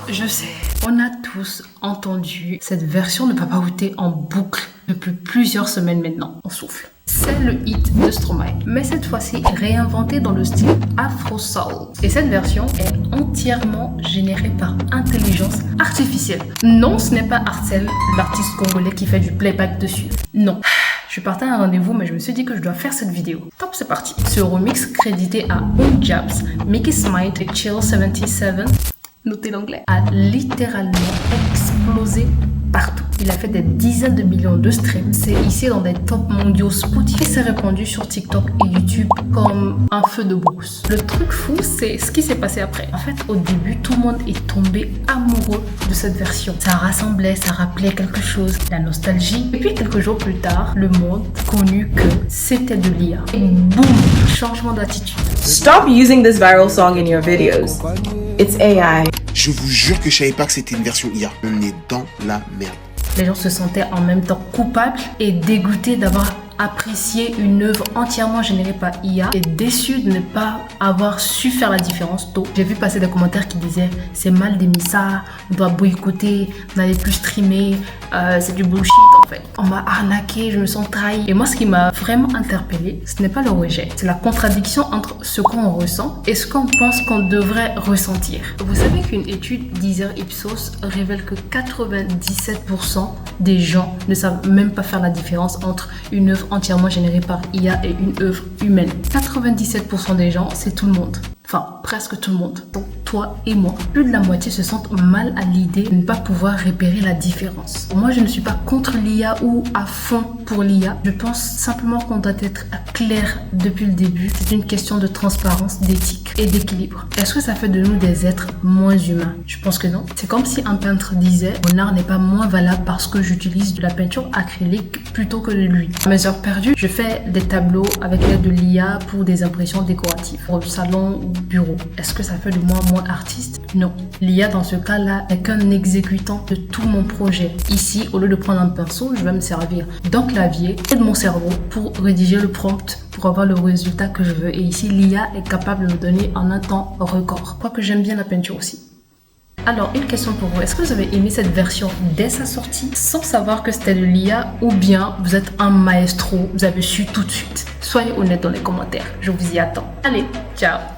Je sais, on a tous entendu cette version de Papa Outé en boucle depuis plusieurs semaines maintenant. On souffle. C'est le hit de Stromae, mais cette fois-ci réinventé dans le style Afro Soul. Et cette version est entièrement générée par intelligence artificielle. Non, ce n'est pas Arcel, l'artiste congolais qui fait du playback dessus. Non. Je partais à un rendez-vous, mais je me suis dit que je dois faire cette vidéo. Top, c'est parti. Ce remix crédité à Unjabs, Mickey Smite et Chill 77, notez l'anglais, a littéralement explosé partout. Il a fait des dizaines de millions de streams. C'est ici dans des tops mondiaux Spotify. C'est répandu sur TikTok et YouTube comme un feu de brousse. Le truc fou, c'est ce qui s'est passé après. En fait, au début, tout le monde est tombé amoureux de cette version. Ça rassemblait, ça rappelait quelque chose, la nostalgie. Et puis quelques jours plus tard, le monde connut que c'était de l'IA. Et boum, changement d'attitude. Stop using this viral song in your videos. It's AI. Je vous jure que je savais pas que c'était une version IA. On est dans la merde. Les gens se sentaient en même temps coupables et dégoûtés d'avoir apprécié une œuvre entièrement générée par IA et déçus de ne pas avoir su faire la différence tôt. J'ai vu passer des commentaires qui disaient c'est mal d'aimer ça, on doit boycotter, on n'allait plus streamer, c'est du bullshit en fait. On m'a arnaqué, je me sens trahi. Et moi ce qui m'a vraiment interpellée, ce n'est pas le rejet, c'est la contradiction entre ce qu'on ressent et ce qu'on pense qu'on devrait ressentir. Vous savez qu'une étude Deezer Ipsos révèle que 97% des gens ne savent même pas faire la différence entre une œuvre entièrement générée par IA et une œuvre humaine. 97% des gens, c'est tout le monde. Enfin, presque tout le monde. Donc, toi et moi. Plus de la moitié se sentent mal à l'idée de ne pas pouvoir repérer la différence. Moi, je ne suis pas contre l'IA ou à fond pour l'IA. Je pense simplement qu'on doit être clair depuis le début. C'est une question de transparence, d'éthique et d'équilibre. Est-ce que ça fait de nous des êtres moins humains? Je pense que non. C'est comme si un peintre disait « Mon art n'est pas moins valable parce que j'utilise de la peinture acrylique plutôt que de l'huile. » À mes heures perdues, je fais des tableaux avec l'aide de l'IA pour des impressions décoratives, pour le salon ou bureau. Est-ce que ça fait de moi moins artiste? Non. L'IA dans ce cas-là n'est qu'un exécutant de tout mon projet. Ici, au lieu de prendre un pinceau, je vais me servir d'un clavier et de mon cerveau pour rédiger le prompt pour avoir le résultat que je veux. Et ici, l'IA est capable de me donner en un temps record. Quoique j'aime bien la peinture aussi. Alors, une question pour vous. Est-ce que vous avez aimé cette version dès sa sortie sans savoir que c'était de l'IA ou bien vous êtes un maestro, vous avez su tout de suite? Soyez honnête dans les commentaires. Je vous y attends. Allez, ciao!